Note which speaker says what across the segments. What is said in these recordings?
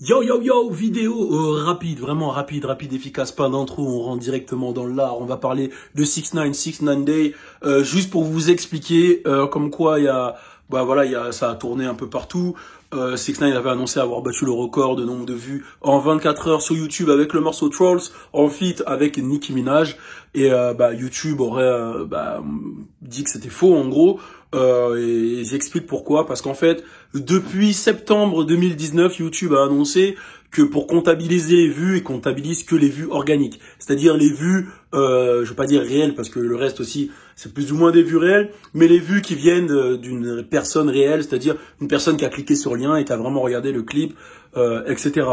Speaker 1: Yo yo yo, vidéo rapide, vraiment rapide, efficace, pas d'intro, on rentre directement dans l'art, on va parler de 6ix9ine Day, juste pour vous expliquer comme quoi il y a, ça a tourné un peu partout. 6ix9ine avait annoncé avoir battu le record de nombre de vues en 24 heures sur YouTube avec le morceau Trolls, en feat avec Nicki Minaj, et YouTube aurait dit que c'était faux en gros. Et j'explique pourquoi, parce qu'en fait, depuis septembre 2019, YouTube a annoncé que pour comptabiliser les vues, ils comptabilisent que les vues organiques. C'est-à-dire les vues, je veux pas dire réelles, parce que le reste aussi, c'est plus ou moins des vues réelles, mais les vues qui viennent d'une personne réelle, c'est-à-dire une personne qui a cliqué sur le lien et qui a vraiment regardé le clip, etc.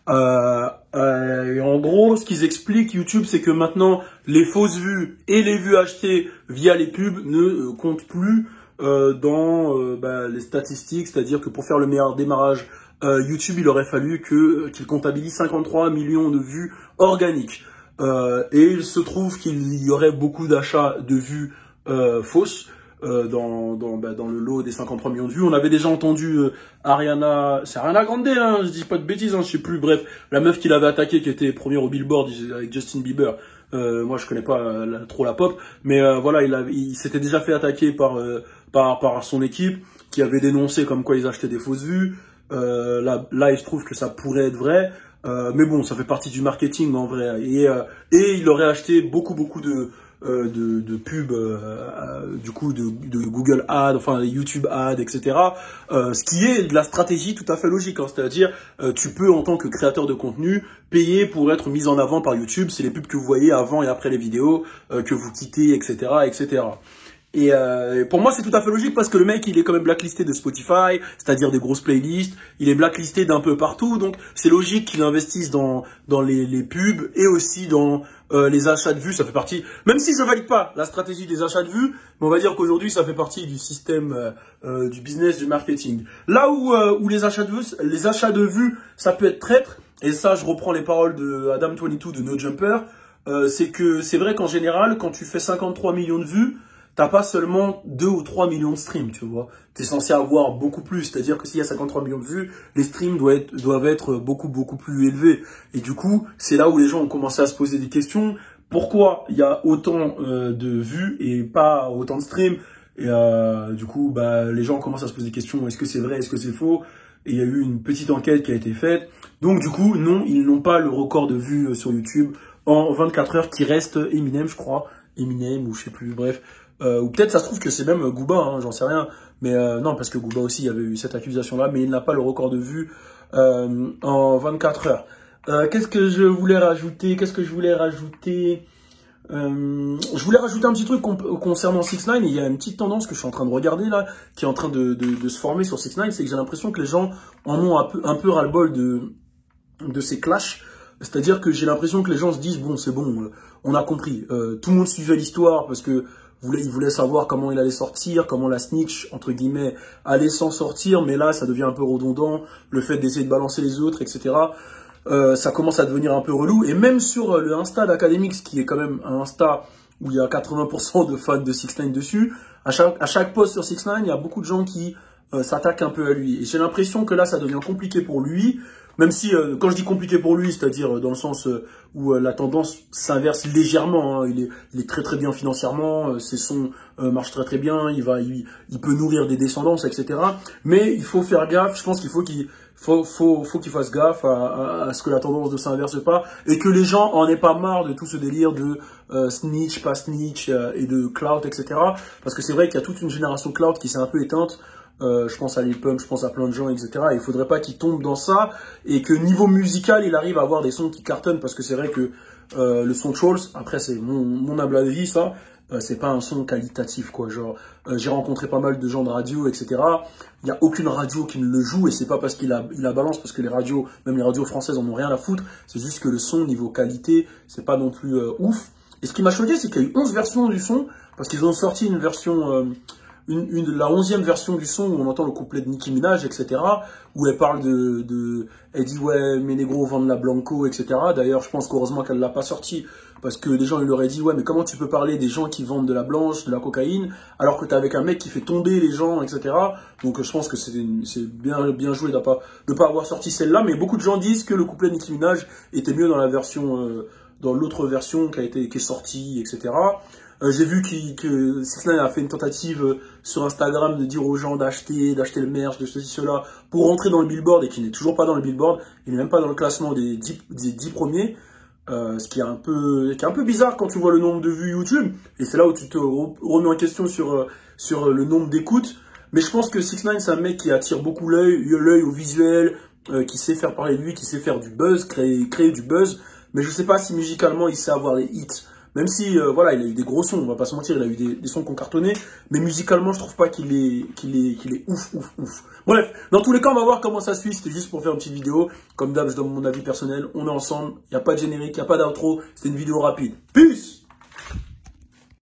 Speaker 1: Et en gros, ce qu'ils expliquent, YouTube, c'est que maintenant, les fausses vues et les vues achetées via les pubs ne comptent plus dans les statistiques, c'est-à-dire que pour faire le meilleur démarrage YouTube, il aurait fallu qu'il comptabilise 53 millions de vues organiques. Et il se trouve qu'il y aurait beaucoup d'achats de vues fausses dans le lot des 53 millions de vues. On avait déjà entendu Ariana, c'est Ariana Grande, hein, je dis pas de bêtises, hein, je sais plus, bref, la meuf qui l'avait attaqué, qui était première au Billboard avec Justin Bieber. Moi, je connais pas trop la pop, mais voilà, il s'était déjà fait attaquer par son équipe, qui avait dénoncé comme quoi ils achetaient des fausses vues. Là, il se trouve que ça pourrait être vrai, mais bon, ça fait partie du marketing en vrai. Et il aurait acheté beaucoup de pubs, du coup de Google Ads, enfin YouTube Ads, etc. Ce qui est de la stratégie tout à fait logique, hein. C'est-à-dire tu peux en tant que créateur de contenu payer pour être mis en avant par YouTube. C'est les pubs que vous voyez avant et après les vidéos que vous quittez, etc., etc. Et pour moi, c'est tout à fait logique parce que le mec, il est quand même blacklisté de Spotify, c'est-à-dire des grosses playlists. Il est blacklisté d'un peu partout, donc c'est logique qu'il investisse dans les pubs et aussi dans les achats de vues. Ça fait partie, même si je valide pas la stratégie des achats de vues, mais on va dire qu'aujourd'hui, ça fait partie du système du business, du marketing. Là où les achats de vues, ça peut être traître. Et ça, je reprends les paroles de Adam22 de No Jumper. C'est que c'est vrai qu'en général, quand tu fais 53 millions de vues, t'as pas seulement 2 ou 3 millions de streams, tu vois. T'es censé avoir beaucoup plus. C'est-à-dire que s'il y a 53 millions de vues, les streams doivent être beaucoup plus élevés. Et du coup, c'est là où les gens ont commencé à se poser des questions. Pourquoi il y a autant de vues et pas autant de streams? Et du coup, les gens commencent à se poser des questions. Est-ce que c'est vrai? Est-ce que c'est faux? Et il y a eu une petite enquête qui a été faite. Donc du coup, non, ils n'ont pas le record de vues sur YouTube en 24 heures qui reste Eminem, je crois. Eminem ou je sais plus, bref. Ou peut-être ça se trouve que c'est même Gooba, hein, j'en sais rien. Mais non, parce que Gooba aussi, il y avait eu cette accusation-là, mais il n'a pas le record de vues en 24 heures. Qu'est-ce que je voulais rajouter? Je voulais rajouter un petit truc concernant 6ix9ine. Et il y a une petite tendance que je suis en train de regarder là, qui est en train de se former sur 6ix9ine, c'est que j'ai l'impression que les gens en ont un peu ras-le-bol de ces clashs. C'est-à-dire que j'ai l'impression que les gens se disent, bon, c'est bon, on a compris. Tout le monde suivait l'histoire parce que il voulait savoir comment il allait sortir, comment la snitch, entre guillemets, allait s'en sortir. Mais là, ça devient un peu redondant. Le fait d'essayer de balancer les autres, etc. Ça commence à devenir un peu relou. Et même sur le Insta d'Academix, qui est quand même un Insta où il y a 80% de fans de 6ix9ine dessus, à chaque post sur 6ix9ine, il y a beaucoup de gens qui s'attaquent un peu à lui. Et j'ai l'impression que là, ça devient compliqué pour lui. Même si, quand je dis compliqué pour lui, c'est-à-dire dans le sens où la tendance s'inverse légèrement, hein. Il est très bien financièrement, ses sons marchent très bien, il peut nourrir des descendances, etc. Mais il faut faire gaffe, je pense qu'il faut qu'il fasse gaffe à ce que la tendance ne s'inverse pas et que les gens en aient pas marre de tout ce délire de snitch, pas snitch et de clout, etc. Parce que c'est vrai qu'il y a toute une génération clout qui s'est un peu éteinte. Je pense à Lil Pump, je pense à plein de gens, etc. Et il faudrait pas qu'il tombe dans ça et que niveau musical, il arrive à avoir des sons qui cartonnent parce que c'est vrai que le son Trolls, après c'est mon humble avis, ça, c'est pas un son qualitatif, quoi. Genre, j'ai rencontré pas mal de gens de radio, etc. Il y a aucune radio qui ne le joue et c'est pas parce qu'il a balance, parce que les radios, même les radios françaises en ont rien à foutre. C'est juste que le son, niveau qualité, c'est pas non plus ouf. Et ce qui m'a choqué, c'est qu'il y a eu 11 versions du son parce qu'ils ont sorti une version la 11e version du son où on entend le couplet de Nicki Minaj, etc. Où elle parle elle dit ouais, mes négros vendent la Blanco, etc. D'ailleurs, je pense qu'heureusement qu'elle l'a pas sorti parce que les gens ils lui auraient dit ouais, mais comment tu peux parler des gens qui vendent de la blanche, de la cocaïne, alors que t'es avec un mec qui fait tomber les gens, etc. Donc je pense que c'est bien joué de pas avoir sorti celle-là, mais beaucoup de gens disent que le couplet de Nicki Minaj était mieux dans la version, dans l'autre version qui est sortie, etc. J'ai vu que 6ix9ine a fait une tentative sur Instagram de dire aux gens d'acheter le merch, de ceci, cela, pour rentrer dans le Billboard, et qui n'est toujours pas dans le Billboard, il n'est même pas dans le classement des 10 premiers, ce qui est un peu bizarre quand tu vois le nombre de vues YouTube, et c'est là où tu te remets en question sur le nombre d'écoutes. Mais je pense que 6ix9ine, c'est un mec qui attire beaucoup l'œil au visuel, qui sait faire parler de lui, qui sait faire du buzz, créer du buzz, mais je sais pas si musicalement il sait avoir les hits. Même si, voilà, il a eu des gros sons, on va pas se mentir, il a eu des sons qui ont cartonné, mais musicalement, je trouve pas qu'il est ouf. Bref, dans tous les cas, on va voir comment ça suit, c'était juste pour faire une petite vidéo. Comme d'hab, je donne mon avis personnel, on est ensemble, il n'y a pas de générique, il n'y a pas d'outro, c'était une vidéo rapide. Peace!